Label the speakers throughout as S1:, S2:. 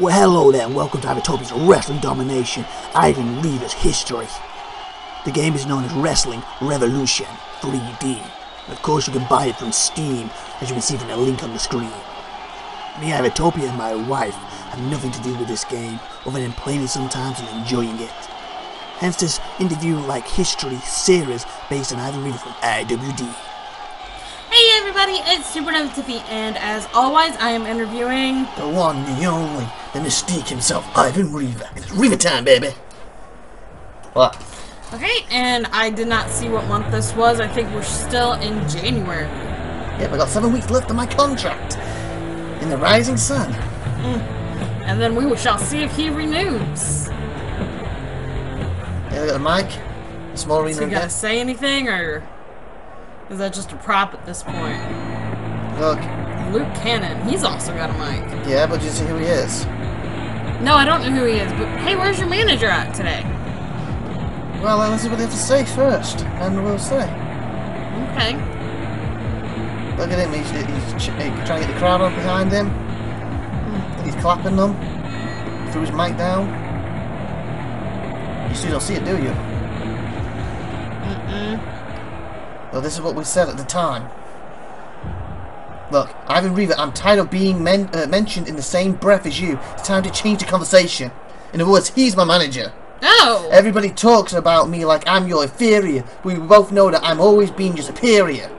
S1: Well, hello there, and welcome to IVATOPIA'S Wrestling Domination, Ivan Reavers History. The game is known as Wrestling Revolution 3D. And of course, you can buy it from Steam, as you can see from the link on the screen. Me, IVATOPIA, and my wife have nothing to do with this game, other than playing it sometimes and enjoying it. Hence this interview-like history series based on Ivan Reavers from IWD.
S2: Hey everybody, it's SupernovaTiffy, and as always, I am interviewing
S1: the one, the only, the mystique himself, Ivan Reaver. It's Reaver time, baby! What?
S2: Okay, and I did not see what month this was. I think we're still in January.
S1: Yep, I got 7 weeks left of my contract. In the rising sun.
S2: And then we shall see if he renews.
S1: Yeah, I got a mic. A small arena.
S2: So you gotta say anything, or is that just a prop at this point?
S1: Look.
S2: Luke Cannon, he's also got a mic.
S1: Yeah, but do you see who he is?
S2: No, I don't know who he is, but hey, where's your manager at today?
S1: Well, let's see what they have to say first, and we'll say.
S2: Okay.
S1: Look at him, he's trying to get the crowd up behind him. He's clapping them. Threw his mic down. You still don't see it, do you? Well, this is what we said at the time. Look, Ivan Reaver, I'm tired of being mentioned in the same breath as you. It's time to change the conversation. In other words, he's my manager.
S2: Oh!
S1: Everybody talks about me like I'm your inferior. We both know that I'm always being your superior.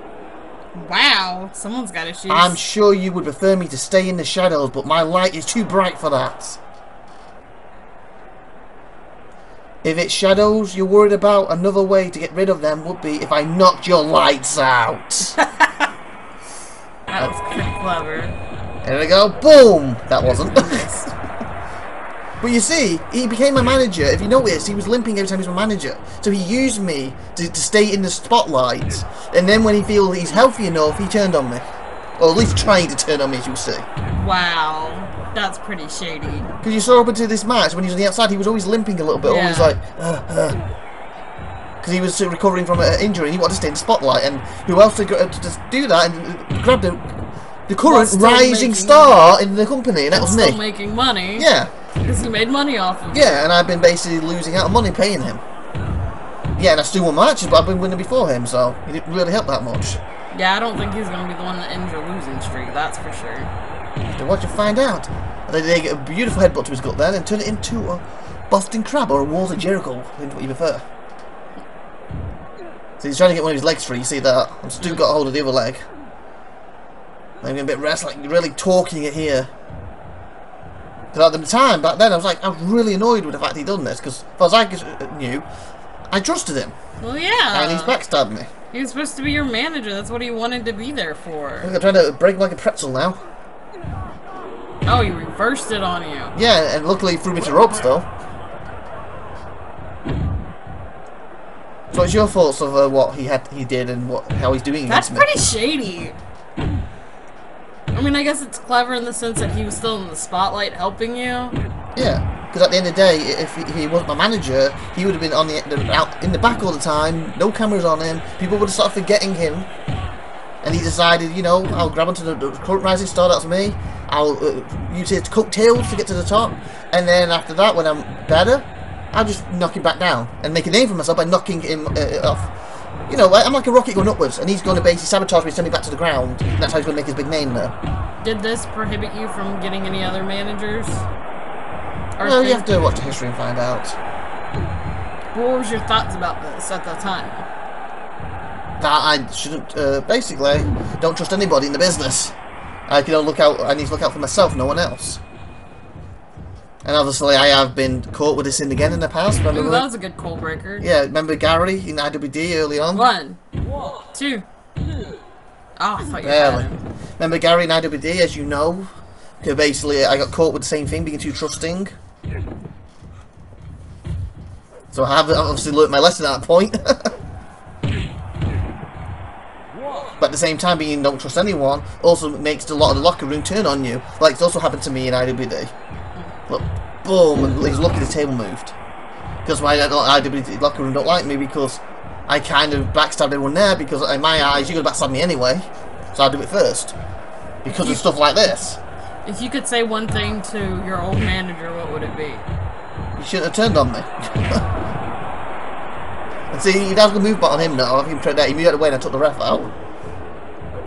S2: Wow, someone's got issues.
S1: I'm sure you would prefer me to stay in the shadows, but my light is too bright for that. If it's shadows you're worried about, another way to get rid of them would be if I knocked your lights out.
S2: That was pretty clever.
S1: There we go. Boom! That wasn't. But you see, he became my manager. If you notice, he was limping every time he was my manager. So he used me to stay in the spotlight. And then when he feels he's healthy enough, he turned on me. Or at least trying to turn on me, as you see.
S2: Wow. That's pretty shady.
S1: Because you saw up until this match, when he was on the outside, he was always limping a little bit.
S2: Yeah.
S1: Always like, because he was recovering from an injury and he wanted to stay in the spotlight. And who else to just do that and grab the current rising star in the company, and that was me.
S2: Still making money.
S1: Yeah.
S2: Because he made money off of it.
S1: Yeah, and I've been basically losing out on money paying him. Yeah, and I still won matches, but I've been winning before him, so it didn't really help that much.
S2: Yeah, I don't think he's going to be the one that ends your losing streak, that's for sure.
S1: So watch and find out. And then they get a beautiful headbutt to his gut then and turn it into a Boston Crab or a Walls of Jericho, what you prefer. So he's trying to get one of his legs free, you see that? I'm still got hold of the other leg. I'm getting a bit restless, like really talking it here. Because at the time, back then, I was really annoyed with the fact he'd done this, because as far as I knew, I trusted him.
S2: Well, yeah.
S1: And he's backstabbed me.
S2: He was supposed to be your manager, that's what he wanted to be there for.
S1: I'm trying to break him like a pretzel now.
S2: Oh, he reversed it on you.
S1: Yeah, and luckily he threw me to the ropes, though. So what's your thoughts of what he did and how he's doing against me?
S2: That's pretty shady. I mean, I guess it's clever in the sense that he was still in the spotlight helping you.
S1: Yeah, because at the end of the day, if he wasn't my manager, he would have been on out in the back all the time, no cameras on him, people would have started forgetting him. And he decided, you know, I'll grab onto the current rising star, that's me, I'll use his coattails to get to the top, and then after that, when I'm better, I'll just knock him back down, and make a name for myself by knocking him off. You know, I'm like a rocket going upwards, and he's going to basically sabotage me and send me back to the ground. And that's how he's going to make his big name there.
S2: Did this prohibit you from getting any other managers?
S1: Well, you have to watch the history and find out.
S2: What was your thoughts about this at the time?
S1: That I shouldn't, basically, don't trust anybody in the business. I need to look out for myself, no one else. And obviously, I have been caught with this sin again in the past. Remember?
S2: Ooh, that was a good cold breaker.
S1: Yeah, remember Gary in IWD early on?
S2: 1, 2. Oh, I thought you
S1: Barely.
S2: had him.
S1: Remember Gary in IWD, as you know? Because basically, I got caught with the same thing, being too trusting. So I have obviously learnt my lesson at that point. But at the same time, being don't trust anyone also makes a lot of the locker room turn on you. Like it's also happened to me in IWD. Look, boom, and he's lucky the table moved. Because my IWD locker room don't like me because I kind of backstabbed everyone there because in my eyes, you're going to backstab me anyway. So I'll do it first. Because of stuff like this.
S2: If you could say one thing to your old manager, what would it be?
S1: You shouldn't have turned on me. And see, he has the move bot on him now. I think he moved out of the way and I took the ref out.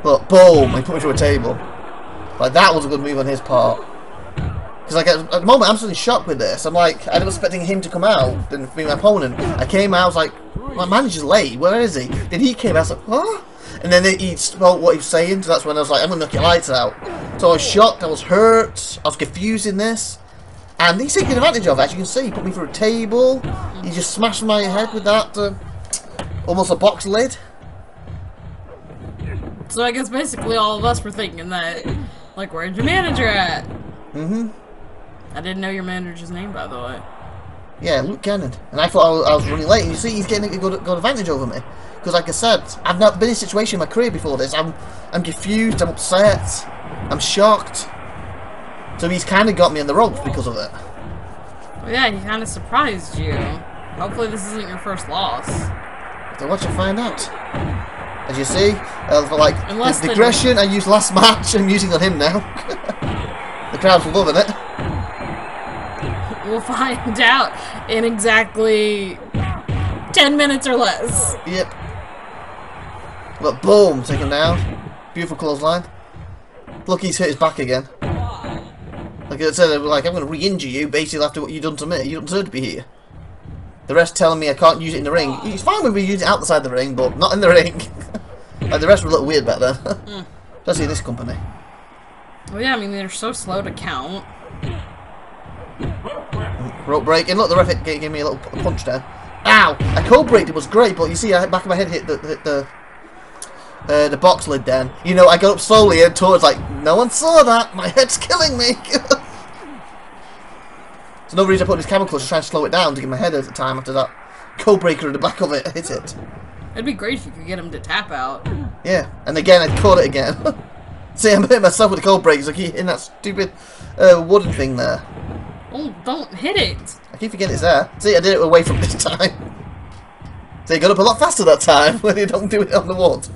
S1: But boom, he put me through a table. Like, that was a good move on his part. Because like at the moment, I'm still in shock with this. I'm like, I was expecting him to come out than be my opponent. I came out, I was like, my manager's late. Where is he? Then he came out, I was like, what? And then he spoke what he was saying. So that's when I was like, I'm gonna knock your lights out. So I was shocked. I was hurt. I was confused in this. And he's taking advantage of it. As you can see, he put me through a table. He just smashed my head with that almost a box lid.
S2: So I guess basically all of us were thinking that, like, where's your manager at?
S1: Mm-hmm.
S2: I didn't know your manager's name, by the way.
S1: Yeah, Luke Cannon. And I thought I was running late. And you see, he's getting a good advantage over me. Because like I said, I've not been in a situation in my career before this. I'm confused, I'm upset, I'm shocked. So he's kind of got me in the ropes because of it.
S2: Well, yeah, he kind of surprised you. Hopefully this isn't your first loss.
S1: So watch and find out. As you see, for like the aggression I used last match, I'm using on him now. The crowd's loving it.
S2: We'll find out in exactly 10 minutes or less.
S1: Yep. But boom, take him down. Beautiful clothesline. Look, he's hit his back again. Like I said, like, I'm going to re-injure you basically after what you've done to me. You don't deserve to be here. The rest telling me I can't use it in the ring. It's fine when we use it outside the ring, but not in the ring. Like, the rest were a little weird back then. Especially in this company.
S2: Well, yeah, I mean, they're so slow to count.
S1: Rope break. And look, the ref gave me a little punch there. Ow! I cold braked, it was great, but you see, back of my head hit the box lid then. You know, I got up slowly and towards like, no one saw that! My head's killing me! So no reason I put this camera close to try and slow it down to give my head at the time after that cold breaker in the back of it hit it.
S2: It'd be great if you could get him to tap out.
S1: Yeah, and again I caught it again. See, I'm hitting myself with the cold breakers. I keep hitting that stupid wooden thing there.
S2: Oh, don't hit it!
S1: I keep forgetting it's there. See, I did it away from this time. See, I got up a lot faster that time when you don't do it on the wood.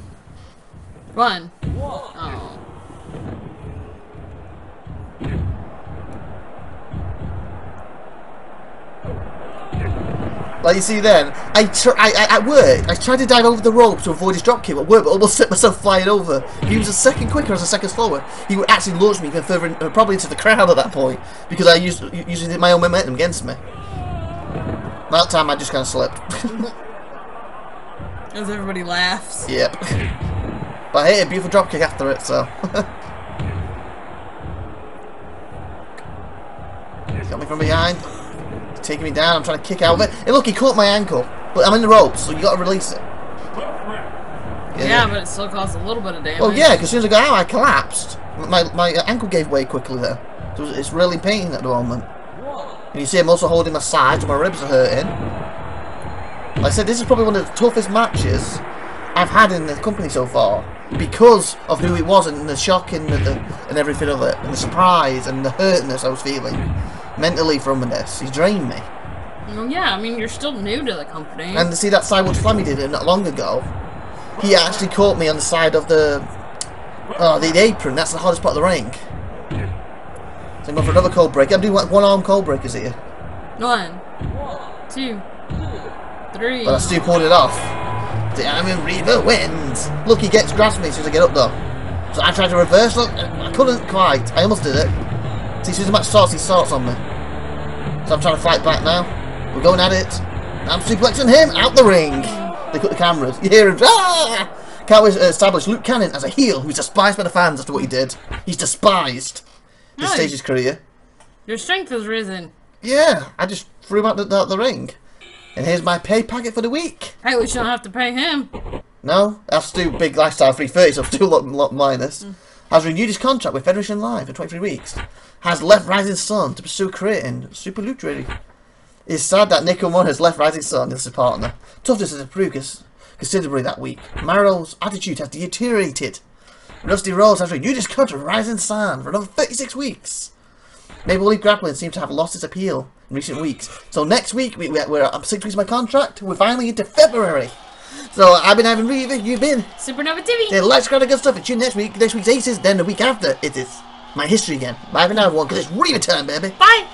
S2: Run. Oh.
S1: Like you see then, at work, I tried to dive over the rope to avoid his drop kick at work, but almost set myself flying over. If he was a second quicker, I was a second slower. He would actually launch me even further, probably into the crowd at that point, because I used my own momentum against me. That time I just kind of slipped.
S2: As everybody laughs.
S1: Yep. But I hit a beautiful drop kick after it, so. He's got me from behind. Taking me down, I'm trying to kick out of it. And look, he caught my ankle. But I'm in the ropes, so you got to release it.
S2: Yeah, but it still caused a little bit of damage.
S1: Oh yeah, because as soon as I got out, I collapsed. My ankle gave way quickly there. So it's really pain at the moment. And you see I'm also holding my sides, so my ribs are hurting. Like I said, this is probably one of the toughest matches I've had in the company so far. Because of who he was and the shock and everything of it. And the surprise and the hurtness I was feeling. Mentally from this. He drained me.
S2: Well, yeah, I mean, you're still new to the company.
S1: And to see that sideward slam he did not long ago, he actually caught me on the side of the apron. That's the hardest part of the ring. So I'm going for another cold break. I'm doing like one-arm cold breakers here.
S2: 1, 2, 3.
S1: But I still pulled it off. Diamond Reaver wins. Look, he grabs me as soon as I get up though. So I tried to reverse. Look, I couldn't quite. I almost did it. See, as soon as the match starts, he starts on me. So I'm trying to fight back now. We're going at it. I'm suplexing him out the ring. They cut the cameras. You hear him. Ah! Can't establish Luke Cannon as a heel who's despised by the fans after what he did. He's despised. This stage of his career.
S2: Your strength has risen.
S1: Yeah, I just threw him out the ring. And here's my pay packet for the week.
S2: Hey, at least you don't have to pay him.
S1: No, I have to do big lifestyle 330, so I'm still a lot minus. Has renewed his contract with Federation Live for 23 weeks. Has left Rising Sun to pursue a career in Super Lucha. It's sad that Nick Moore has left Rising Sun as his partner. Toughness has improved considerably that week. Maro's attitude has deteriorated. Rusty Rose has renewed his contract with Rising Sun for another 36 weeks. Maple Leaf Grappling seems to have lost its appeal in recent weeks. So next week, we're up 6 weeks of my contract. We're finally into February. So I've been Ivan Reaver, you've been
S2: SupernovaTiffy.
S1: Let's go to good stuff. It's you next week. Next week's Aces, then the week after it is my history again. Bye for now, everyone, because it's Reaver turn, baby.
S2: Bye!